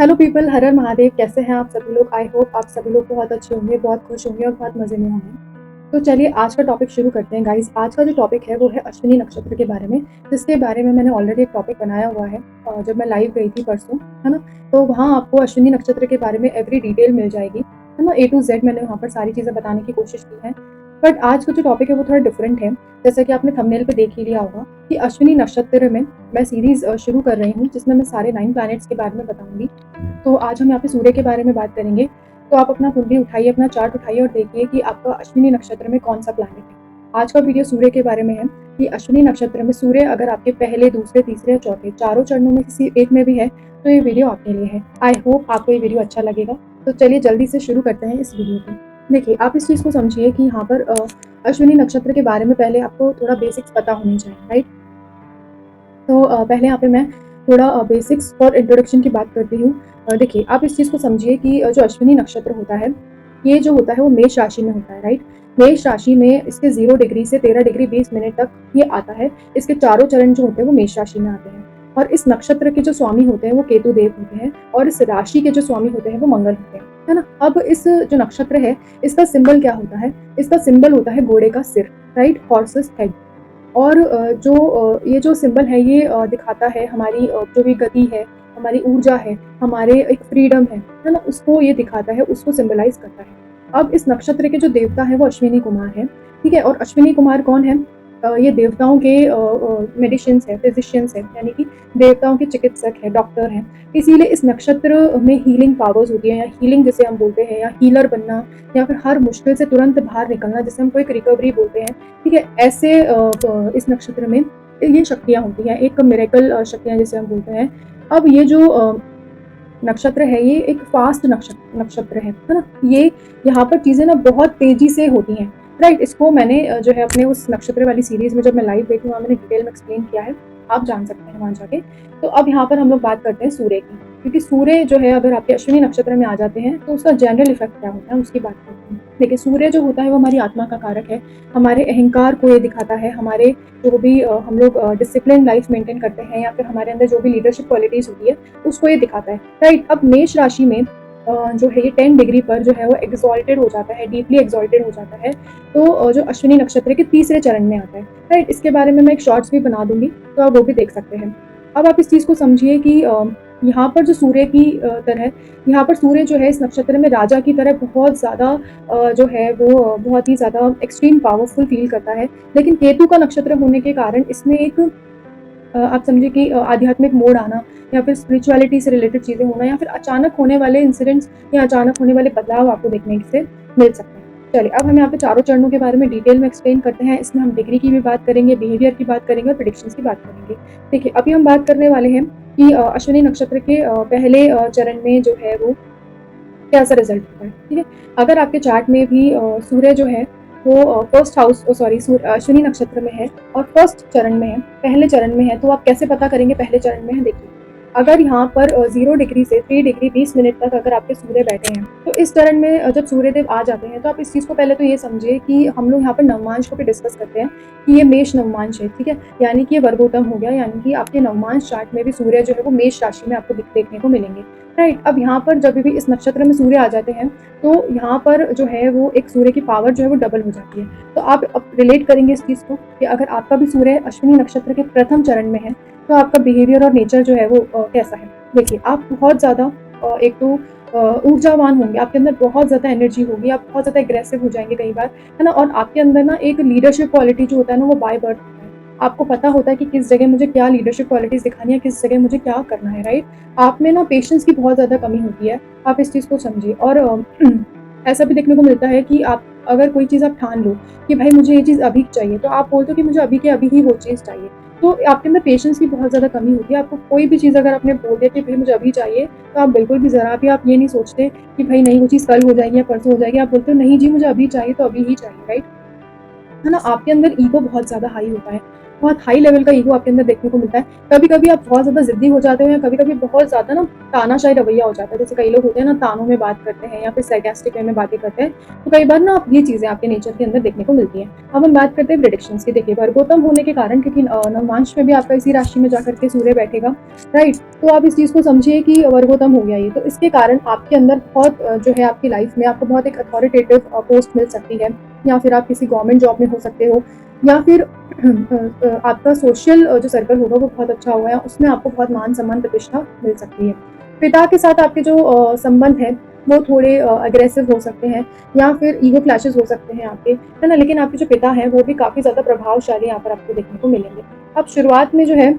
Hello people, हर हर महादेव। कैसे हैं आप सभी लोग? आई होप आप सभी लोग बहुत अच्छे होंगे, बहुत खुश होंगे और बहुत मज़े में होंगे। तो चलिए आज का टॉपिक शुरू करते हैं गाइस। आज का जो टॉपिक है वो है अश्विनी नक्षत्र के बारे में, जिसके बारे में मैंने ऑलरेडी एक टॉपिक बनाया हुआ है जब मैं लाइव गई थी परसों, है ना। तो वहाँ आपको अश्विनी नक्षत्र के बारे में एवरी डिटेल मिल जाएगी, है ना। A to Z मैंने वहाँ पर सारी चीज़ें बताने की कोशिश की है। बट आज का जो टॉपिक है वो थोड़ा डिफरेंट है। जैसा कि आपने थंबनेल पे देख ही लिया होगा कि अश्विनी नक्षत्र में मैं सीरीज़ शुरू कर रही हूँ, जिसमें मैं सारे 9 प्लैनेट्स के बारे में बताऊँगी। तो आज हम यहाँ पे सूर्य के बारे में बात करेंगे। तो आप अपना कुंडली उठाइए, अपना चार्ट उठाइए और देखिए कि आपका अश्विनी नक्षत्र में कौन-सा प्लैनेट है। आज का वीडियो सूर्य के बारे में है कि अश्विनी नक्षत्र में सूर्य अगर आपके पहले, दूसरे, तीसरे या चौथे चारों चरणों में किसी एक में भी है, तो ये वीडियो आपके लिए है। आई होप आपको ये वीडियो अच्छा लगेगा। तो चलिए जल्दी से शुरू करते हैं इस वीडियो को। देखिए, आप इस चीज़ को समझिए कि यहाँ पर अश्विनी नक्षत्र के बारे में पहले आपको थोड़ा बेसिक्स पता होनी चाहिए, राइट? तो पहले यहाँ पे मैं थोड़ा बेसिक्स और इंट्रोडक्शन की बात करती हूँ। देखिए, आप इस चीज़ को समझिए कि जो अश्विनी नक्षत्र होता है, ये जो होता है वो मेष राशि में होता है, राइट? मेष राशि में इसके 0 डिग्री से 13 डिग्री 20 मिनट तक ये आता है। इसके चारों चरण जो होते हैं वो मेष राशि में आते हैं और इस नक्षत्र के जो स्वामी होते हैं वो केतु देव होते हैं और इस राशि के जो स्वामी होते हैं वो मंगल होते हैं, है ना। अब इस जो नक्षत्र है, इसका सिंबल क्या होता है? इसका सिंबल होता है घोड़े का सिर, राइट? Horses head. और ये जो सिंबल है ये दिखाता है हमारी जो भी गति है, हमारी ऊर्जा है, हमारे एक फ्रीडम है ना? उसको ये दिखाता है, उसको सिंबलाइज़ करता है। अब इस नक्षत्र के जो देवता हैं वो अश्विनी कुमार हैं, ठीक है? और अश्विनी कुमार कौन है? ये देवताओं के मेडिसिन्स हैं, फिज़िशियंस हैं, यानी कि देवताओं के चिकित्सक हैं, डॉक्टर हैं। इसीलिए इस नक्षत्र में हीलिंग पावर्स होती है या हीलिंग जिसे हम बोलते हैं या हीलर बनना या फिर हर मुश्किल से तुरंत बाहर निकलना, जिसे हम कोई एक रिकवरी बोलते हैं। ठीक है, ऐसे इस नक्षत्र में ये शक्तियाँ होती हैं, एक मिरेकल शक्तियाँ जिसे हम बोलते हैं। अब ये जो नक्षत्र है ये एक फास्ट नक्षत्र है ना? ये यहाँ पर चीज़ें ना बहुत तेज़ी से होती हैं, राइट? इसको मैंने जो है अपने उस नक्षत्र वाली सीरीज़ में जब मैं लाइव गई थी वहाँ मैंने डिटेल में एक्सप्लेन किया है, आप जान सकते हैं वहाँ जाके। तो अब यहाँ पर हम लोग बात करते हैं सूर्य की, क्योंकि सूर्य जो है अगर आपके अश्विनी नक्षत्र में आ जाते हैं तो उसका जनरल इफ़ेक्ट क्या होता है उसकी बात करते हैं। देखिए, सूर्य जो होता है वो हमारी आत्मा का कारक है, हमारे अहंकार को ये दिखाता है, हमारे जो भी हम लोग डिसिप्लिन लाइफ़ मेंटेन करते हैं या फिर हमारे अंदर जो भी लीडरशिप क्वालिटीज़ होती है, उसको ये दिखाता है, राइट? अब मेष राशि में जो है ये 10 डिग्री पर जो है वो एक्सॉल्टेड हो जाता है, डीपली एक्सॉल्टेड हो जाता है। तो जो अश्विनी नक्षत्र के तीसरे चरण में आता है, राइट? इसके बारे में मैं एक शॉर्ट्स भी बना दूँगी, तो आप वो भी देख सकते हैं। अब आप इस चीज़ को समझिए कि यहाँ पर जो सूर्य की तरह यहाँ पर सूर्य जो है इस नक्षत्र में राजा की तरह बहुत ज़्यादा जो है वो बहुत ही ज़्यादा एक्सट्रीम पावरफुल फ़ील करता है। लेकिन केतु का नक्षत्र होने के कारण इसमें एक आप समझिए कि आध्यात्मिक मोड़ आना या फिर स्पिरिचुअलिटी से रिलेटेड चीज़ें होना या फिर अचानक होने वाले इंसिडेंट्स या अचानक होने वाले बदलाव आपको देखने से मिल सकते हैं। चलिए, अब हम यहाँ पे चारों चरणों के बारे में डिटेल में एक्सप्लेन करते हैं। इसमें हम डिग्री की भी बात करेंगे, बिहेवियर की बात करेंगे और प्रेडिक्शंस की बात करेंगे। देखिए, अभी हम बात करने वाले हैं कि अश्विनी नक्षत्र के पहले चरण में जो है वो कैसा रिजल्ट होता है, ठीक है? अगर आपके चार्ट में भी सूर्य जो है वो फर्स्ट हाउस सॉरी अश्विनी नक्षत्र में है और फर्स्ट चरण में है, पहले चरण में है, तो आप कैसे पता करेंगे पहले चरण में है? देखिए, अगर यहाँ पर 0 डिग्री से 3 डिग्री 20 मिनट तक अगर आपके सूर्य बैठे हैं, तो इस चरण में जब सूर्यदेव आ जाते हैं, तो आप इस चीज़ को पहले तो ये समझिए कि हम लोग यहाँ पर नवमांश को भी डिस्कस करते हैं कि ये मेष नवमांश है, ठीक है? यानी कि ये वर्गोत्तम हो गया, यानी कि आपके नवमांश चार्ट में भी सूर्य जो है वो मेष राशि में आपको देखने को मिलेंगे, राइट? अब यहाँ पर जब भी इस नक्षत्र में सूर्य आ जाते हैं, तो यहाँ पर जो है वो एक सूर्य की पावर जो है वो डबल हो जाती है। तो आप अब रिलेट करेंगे इस चीज़ को कि अगर आपका भी सूर्य अश्विनी नक्षत्र के प्रथम चरण में है, तो आपका बिहेवियर और नेचर जो है वो कैसा है? देखिए, आप बहुत ज़्यादा एक तो ऊर्जावान होंगे, आपके अंदर बहुत ज़्यादा एनर्जी होगी, आप बहुत ज़्यादा एग्रेसिव हो जाएँगे कई बार, है ना? और आपके अंदर ना एक लीडरशिप क्वालिटी जो होता है ना वो बाय बर्थ होता है। आपको पता होता है कि किस जगह मुझे क्या लीडरशिप क्वालिटीज़ दिखानी है, किस जगह मुझे क्या करना है, राइट? आप में ना पेशेंस की बहुत ज़्यादा कमी होती है, आप इस चीज़ को समझिए। और ऐसा भी देखने को मिलता है कि आप अगर कोई चीज़ आप ठान लो कि भाई मुझे ये चीज़ अभी चाहिए, तो आप बोलते हो कि मुझे अभी के अभी ही वो चीज़ चाहिए। तो आपके अंदर पेशेंस की बहुत ज़्यादा कमी होती है। आपको कोई भी चीज़ अगर आपने बोल दिया कि भई मुझे अभी चाहिए, तो आप बिल्कुल भी ज़रा भी आप ये नहीं सोचते कि भई नहीं वो चीज़ कल हो जाएगी या परसों हो जाएगी। आप बोलते हो नहीं जी मुझे अभी चाहिए तो अभी ही चाहिए, राइट? है ना? आपके अंदर ईगो बहुत ज़्यादा हाई होता है। बहुत हाई लेवल का ईगो आपके अंदर देखने को मिलता है। कभी-कभी आप बहुत ज़्यादा ज़िद्दी हो जाते हो या कभी-कभी बहुत ज़्यादा ना तानाशाही रवैया हो जाता है। जैसे कई लोग होते हैं ना, तानों में बात करते हैं या फिर सार्कास्टिक वे में बातें करते हैं, तो कई बार ना आप ये चीज़ें आपके नेचर के अंदर देखने को मिलती हैं। अब हम बात करते हैं प्रेडिक्शंस की। देखिए, वर्गोत्तम होने के कारण, क्योंकि नवमांश में भी आपका इसी राशि में जाकर के सूर्य बैठेगा, राइट? तो आप इस चीज़ को समझिए कि वर्गोत्तम हो गया ये, तो इसके कारण आपके अंदर बहुत जो है आपकी लाइफ में आपको बहुत एक अथॉरिटेटिव पोस्ट मिल सकती है, या फिर आप किसी गवर्नमेंट जॉब में हो सकते हो, या फिर आपका सोशल जो सर्कल होगा वो बहुत अच्छा होगा, या उसमें आपको बहुत मान सम्मान प्रतिष्ठा मिल सकती है। पिता के साथ आपके जो संबंध है वो थोड़े अग्रेसिव हो सकते हैं, या फिर ईगो क्लैशेस हो सकते हैं आपके, है ना? लेकिन आपके जो पिता हैं वो भी काफ़ी ज़्यादा प्रभावशाली यहाँ पर आपको देखने को मिलेंगे। अब शुरुआत में जो है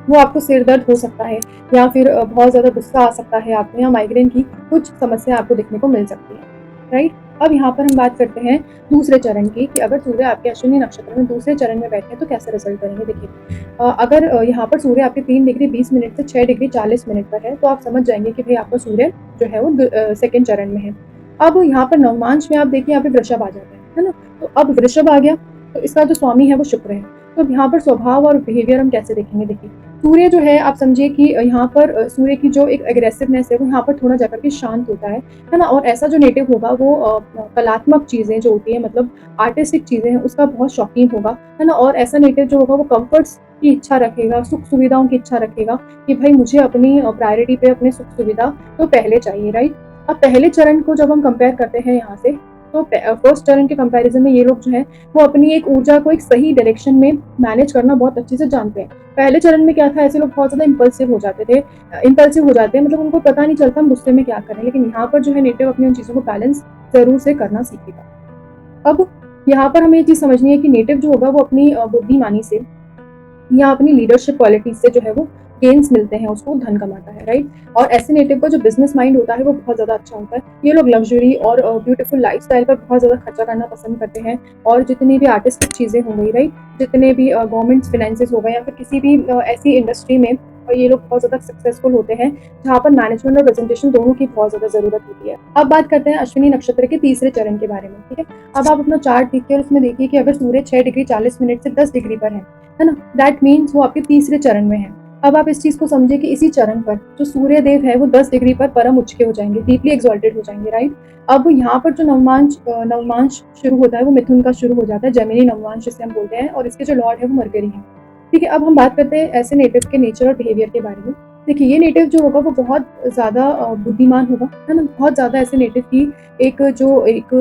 वो आपको सिर दर्द हो सकता है, या फिर बहुत ज़्यादा गुस्सा आ सकता है आप में, या माइग्रेन की कुछ समस्या आपको देखने को मिल सकती है, राइट? अब यहाँ पर हम बात करते हैं दूसरे चरण की, कि अगर सूर्य आपके अश्विनी नक्षत्र में दूसरे चरण में बैठे हैं तो कैसे रिजल्ट करेंगे। देखिए, अगर यहाँ पर सूर्य आपके 3 डिग्री 20 मिनट से 6 डिग्री 40 मिनट पर है, तो आप समझ जाएंगे कि भाई आपका सूर्य जो है वो सेकंड चरण में है। अब यहाँ पर नवमांश में आप देखिए यहाँ पे वृषभ आ जाता है ना? तो अब वृषभ आ गया, तो इसका जो स्वामी है वो शुक्र है। तो यहाँ पर स्वभाव और बिहेवियर हम कैसे देखेंगे। देखिए, सूर्य जो है आप समझिए कि यहाँ पर सूर्य की जो एक एग्रेसिवनेस है वो यहाँ पर थोड़ा जाकर के शांत होता है ना? और ऐसा जो नेटिव होगा वो कलात्मक चीज़ें जो होती है, मतलब आर्टिस्टिक चीज़ें हैं, उसका बहुत शौकीन होगा, है ना? और ऐसा नेटिव जो होगा वो कम्फर्ट्स की इच्छा रखेगा, सुख सुविधाओं की इच्छा रखेगा, कि भाई मुझे अपनी प्रायोरिटी पे अपनी सुख सुविधा तो पहले चाहिए, राइट? अब पहले चरण को जब हम कंपेयर करते हैं यहाँ से, तो फर्स्ट चरण के कंपैरिजन में ये लोग जो है वो अपनी एक ऊर्जा को एक सही डायरेक्शन में मैनेज करना बहुत अच्छे से जानते हैं। पहले चरण में क्या था, ऐसे लोग बहुत ज़्यादा इम्पल्सिव हो जाते थे, इम्पल्सिव हो जाते हैं, मतलब उनको पता नहीं चलता हम गुस्से में क्या करें। लेकिन यहाँ पर जो है नेटिव अपनी उन चीज़ों को बैलेंस ज़रूर से करना सीखेगा। अब यहाँ पर हमें ये चीज़ समझनी है कि नेटिव जो होगा वो अपनी बुद्धिमानी से या अपनी लीडरशिप क्वालिटीज से जो है वो गेन्स मिलते हैं, उसको धन कमाता है, राइट? और ऐसे नेटिव का जो बिजनेस माइंड होता है वो बहुत ज़्यादा अच्छा होता है। ये लोग लग्जरी और ब्यूटीफुल लाइफस्टाइल पर बहुत ज़्यादा खर्चा करना पसंद करते हैं, और जितनी भी आर्टिस्टिक चीज़ें हो गई, राइट, जितने भी गवर्नमेंट फिनेंसेस हो गए, या फिर किसी भी ऐसी इंडस्ट्री में ये लोग बहुत ज़्यादा सक्सेसफुल होते हैं जहाँ पर मैनेजमेंट और प्रेजेंटेशन दोनों की बहुत ज़्यादा ज़रूरत होती है। अब बात करते हैं अश्विनी नक्षत्र के तीसरे चरण के बारे में, ठीक है? अब आप अपना चार्ट देखिए और उसमें देखिए कि अगर सूर्य 6 डिग्री 40 मिनट से 10 डिग्री पर है ना? दैट मीन्स वो आपके तीसरे चरण में है। अब आप इस चीज़ को समझिए कि इसी चरण पर जो सूर्य देव है वो 10 डिग्री पर परम उच्च के हो जाएंगे, डीपली एक्सॉल्टेड हो जाएंगे, राइट? अब यहाँ पर जो नवमांश शुरू होता है वो मिथुन का शुरू हो जाता है, जेमिनी नवमांश जिसे हम बोलते हैं, और इसके जो लॉर्ड है वो मरकरी है। ठीक है, अब हम बात करते हैं ऐसे नेटिव के नेचर और बिहेवियर के बारे में। देखिए, ये नेटिव जो होगा वो बहुत ज़्यादा बुद्धिमान होगा, है ना? बहुत ज़्यादा ऐसे नेटिव की एक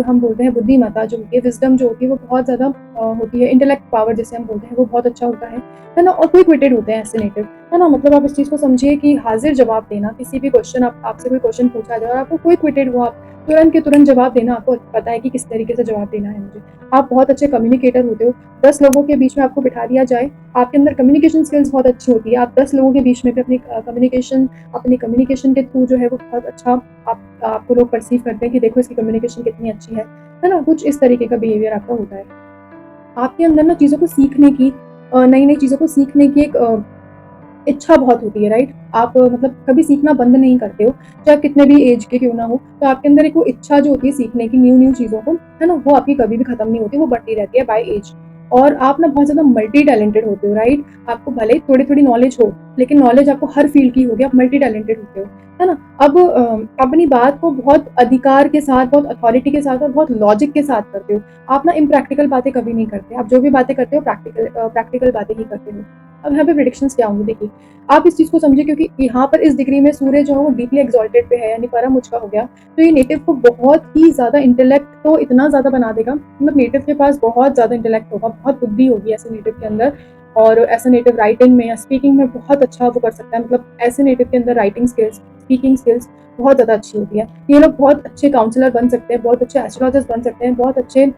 हम बोलते हैं बुद्धिमत्ता जो होती है, विज़डम जो होती है वो बहुत ज़्यादा होती है, इंटेलेक्ट पावर जिसे हम बोलते हैं वो बहुत अच्छा होता है ना? और क्विक विटेड होते हैं ऐसे नेटिव, है ना? मतलब आप इस चीज़ को समझिए कि हाज़िर जवाब देना, किसी भी क्वेश्चन आपसे कोई क्वेश्चन पूछा जाए और आपको क्विक विटेड हो, आप तुरंत के तुरंत जवाब देना, आपको पता है कि किस तरीके से जवाब देना है मुझे। आप बहुत अच्छे कम्युनिकेटर होते हो, 10 लोगों के बीच में आपको बिठा दिया जाए, आपके अंदर कम्युनिकेशन स्किल्स बहुत अच्छी होती है, आप 10 लोगों के बीच में भी अपनी कम्युनिकेशन के थ्रू जो है वो बहुत अच्छा आपको लोग परसीव करते हैं कि देखो इसकी कम्युनिकेशन कितनी अच्छी है ना? कुछ इस तरीके का बिहेवियर आपका होता है। आपके अंदर ना चीज़ों को सीखने की, नई-नई चीज़ों को सीखने की एक इच्छा बहुत होती है, राइट? आप मतलब कभी सीखना बंद नहीं करते हो, चाहे आप कितने भी एज के क्यों ना हो, तो आपके अंदर एक वो इच्छा जो होती है सीखने की न्यू-न्यू चीज़ों को, है ना? वो आपकी कभी भी खत्म नहीं होती, वो बढ़ती रहती है बाय एज। और आप ना बहुत ज़्यादा मल्टी टैलेंटेड होते हो, राइट? आपको भले ही थोड़ी-थोड़ी नॉलेज हो, लेकिन नॉलेज आपको हर फील्ड की होगी, आप मल्टी टैलेंटेड होते हो, है ना? अब अपनी बात को बहुत अधिकार के साथ, बहुत अथॉरिटी के साथ और बहुत लॉजिक के साथ करते हो। आप ना इम्प्रैक्टिकल बातें कभी नहीं करते, आप जो भी बातें करते हो प्रैक्टिकल बातें ही करते हो। अब यहाँ पे प्रेडिक्शंस क्या होंगी, देखिए, आप इस चीज़ को समझिए, क्योंकि यहाँ पर इस डिग्री में सूर्य जो है वो डीपली एक्सॉल्टेड पे है, यानी परम उच्च का हो गया, तो ये नेटिव को बहुत ही ज़्यादा इंटेलेक्ट तो इतना ज़्यादा बना देगा, मतलब नेटिव के पास बहुत ज़्यादा इंटेलेक्ट होगा, बहुत बुद्धि होगी ऐसे नेटिव के अंदर, और ऐसा नेटिव राइटिंग में या स्पीकिंग में बहुत अच्छा वो कर सकता है, मतलब ऐसे नेटिव के अंदर राइटिंग स्किल्स, स्पीकिंग स्किल्स बहुत ज़्यादा अच्छी होती है। ये लोग बहुत अच्छे काउंसलर बन सकते हैं, बहुत अच्छे एस्ट्रोलॉजर्स बन सकते हैं, बहुत अच्छे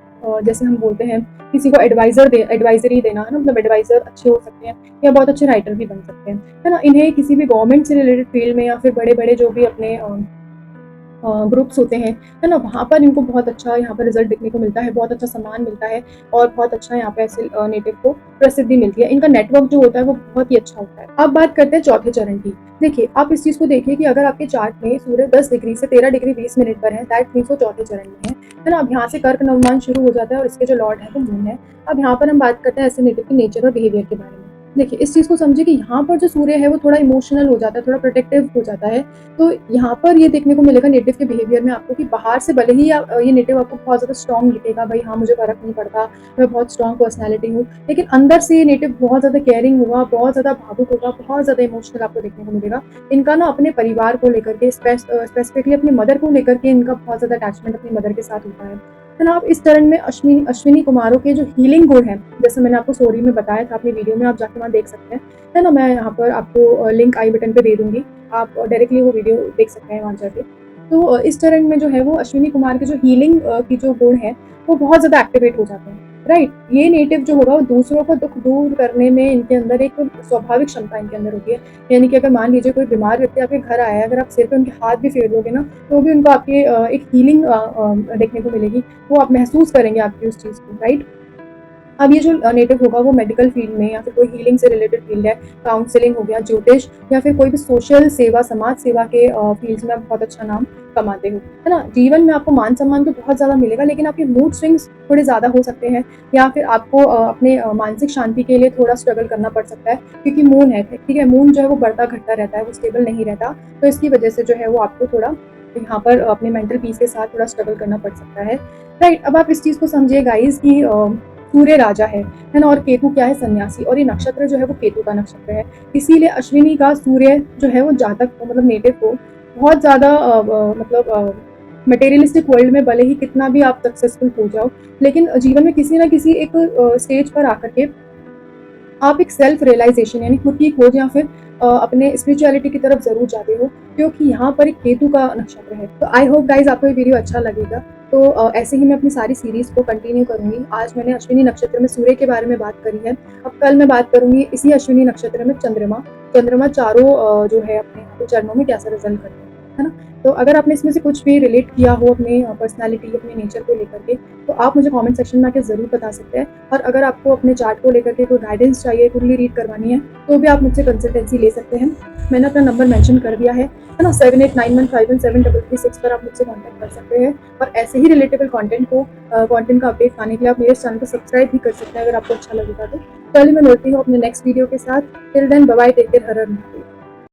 जैसे हम बोलते हैं किसी को एडवाइजरी देना, है ना? मतलब एडवाइजर अच्छे हो सकते हैं, या बहुत अच्छे राइटर भी बन सकते हैं, है ना? इन्हें किसी भी गवर्नमेंट से रिलेटेड फील्ड में या फिर बड़े-बड़े जो भी अपने ग्रुप्स होते हैं, है ना? वहाँ पर इनको बहुत अच्छा यहाँ पर रिजल्ट देखने को मिलता है, बहुत अच्छा सम्मान मिलता है और बहुत अच्छा यहाँ पे ऐसे नेटिव को प्रसिद्धि मिलती है। इनका नेटवर्क जो होता है वो बहुत ही अच्छा होता है। अब बात करते हैं चौथे चरण की। देखिए, आप इस चीज़ को देखिए कि अगर आपके चार्ट में सूर्य 10 डिग्री से 13 डिग्री 20 मिनट पर है, दैट मीन्स वो चौथे चरण में है ना? अब यहाँ से कर्क नवमान शुरू हो जाता है और इसके जो लॉर्ड है वो मून है। अब यहाँ पर हम बात करते हैं ऐसे नेटिव के नेचर और बिहेवियर के बारे में। देखिए, इस चीज़ को समझिए कि यहाँ पर जो सूर्य है वो थोड़ा इमोशनल हो जाता है, थोड़ा प्रोटेक्टिव हो जाता है। तो यहाँ पर ये देखने को मिलेगा नेटिव के बिहेवियर में आपको कि बाहर से भले ही ये नेटिव आपको बहुत ज़्यादा स्ट्रॉन्ग दिखेगा, भाई हाँ, मुझे फ़र्क नहीं पड़ता, मैं बहुत स्ट्रॉन्ग पर्सनैलिटी हूँ, लेकिन अंदर से ये नेटिव बहुत ज़्यादा केयरिंग होगा, बहुत ज़्यादा भावुक होगा, बहुत ज़्यादा इमोशनल आपको देखने को मिलेगा। इनका ना अपने परिवार को लेकर के स्पेसिफिकली अपनी मदर को लेकर के इनका बहुत ज़्यादा अटैचमेंट अपनी मदर के साथ होता है ना? आप इस चरण में अश्विनी कुमारों के जो हीलिंग गुण हैं, जैसे मैंने आपको स्टोरी में बताया था अपनी वीडियो में, आप जाके वहाँ देख सकते हैं, है ना? मैं यहाँ पर आपको लिंक आई बटन पे दे दूँगी, आप डायरेक्टली वो वीडियो देख सकते हैं वहाँ जाके। तो इस चरण में जो है वो अश्विनी कुमार के जो हीलिंग की जो गुण है, वो बहुत ज़्यादा एक्टिवेट हो जाते हैं, राइट? ये नेटिव जो होगा वो दूसरों का दुःख दूर करने में इनके अंदर एक स्वाभाविक क्षमता इनके अंदर होती है। यानी कि अगर मान लीजिए कोई बीमार व्यक्ति आपके घर आया है, अगर आप सिर पे उनके हाथ भी फेर दोगे ना, तो भी उनको आपके एक हीलिंग देखने को मिलेगी, वो आप महसूस करेंगे आपकी उस चीज़ को, राइट? अब ये जो नेटिव होगा वो मेडिकल फील्ड में या फिर कोई हीलिंग से रिलेटेड फील्ड है, काउंसलिंग हो गया, ज्योतिष या फिर कोई भी सोशल सेवा, समाज सेवा के फील्ड्स में आप बहुत अच्छा नाम कमाते हो, है ना? जीवन में आपको मान-सम्मान तो बहुत ज़्यादा मिलेगा, लेकिन आपके मूड स्विंग्स थोड़े ज़्यादा हो सकते हैं या फिर आपको अपने मानसिक शांति के लिए थोड़ा स्ट्रगल करना पड़ सकता है, क्योंकि मून है, ठीक है? मून जो है वो बढ़ता-घटता रहता है, वो स्टेबल नहीं रहता, तो इसकी वजह से जो है वो आपको थोड़ा यहाँ पर अपने मेंटल पीस के साथ थोड़ा स्ट्रगल करना पड़ सकता है, राइट? अब आप इस चीज़ को समझिए गाइज़ कि सूर्य राजा है ना? और केतु क्या है? सन्यासी, और ये नक्षत्र जो है वो केतु का नक्षत्र है। इसीलिए अश्विनी का सूर्य जो है वो जातक को, मतलब नेटिव को, बहुत ज़्यादा मतलब मटेरियलिस्टिक वर्ल्ड में भले ही कितना भी आप सक्सेसफुल हो जाओ, लेकिन जीवन में किसी न किसी एक स्टेज पर आकर के आप एक सेल्फ रियलाइजेशन यानी खुद की खोज या फिर अपने स्पिरिचुअलिटी की तरफ ज़रूर जाते हो, क्योंकि यहाँ पर एक केतु का नक्षत्र है। तो आई होप गाइज़ आपको ये वीडियो अच्छा लगेगा। तो ऐसे ही मैं अपनी सारी सीरीज़ को कंटिन्यू करूँगी। आज मैंने अश्विनी नक्षत्र में सूर्य के बारे में बात करी है। अब कल मैं बात करूँगी इसी अश्विनी नक्षत्र में चंद्रमा। चंद्रमा चारों जो है अपने यहाँ पे चरणों में कैसा रिज़ल्ट करते हैं, है ना? तो अगर आपने इसमें से कुछ भी रिलेट किया हो अपने पर्सनैलिटी, अपने नेचर को लेकर के, तो आप मुझे कमेंट सेक्शन में आके ज़रूर बता सकते हैं। और अगर आपको अपने चार्ट को लेकर के कोई गाइडेंस चाहिए, कुंडली रीड करवानी है, तो भी आप मुझसे कंसल्टेंसी ले सकते हैं। मैंने अपना नंबर मेंशन कर दिया है ना? 7891517336 पर आप मुझसे कॉन्टैक्ट कर सकते हैं। और ऐसे ही रिलेटेबल कंटेंट का अपडेट पाने के लिए आप मेरे चैनल को सब्सक्राइब भी कर सकते हैं, अगर आपको अच्छा लगेगा तो। चलिए मैं मिलती हूँ अपने नेक्स्ट वीडियो के साथ। Till then bye bye, take care, हर हर महादेव।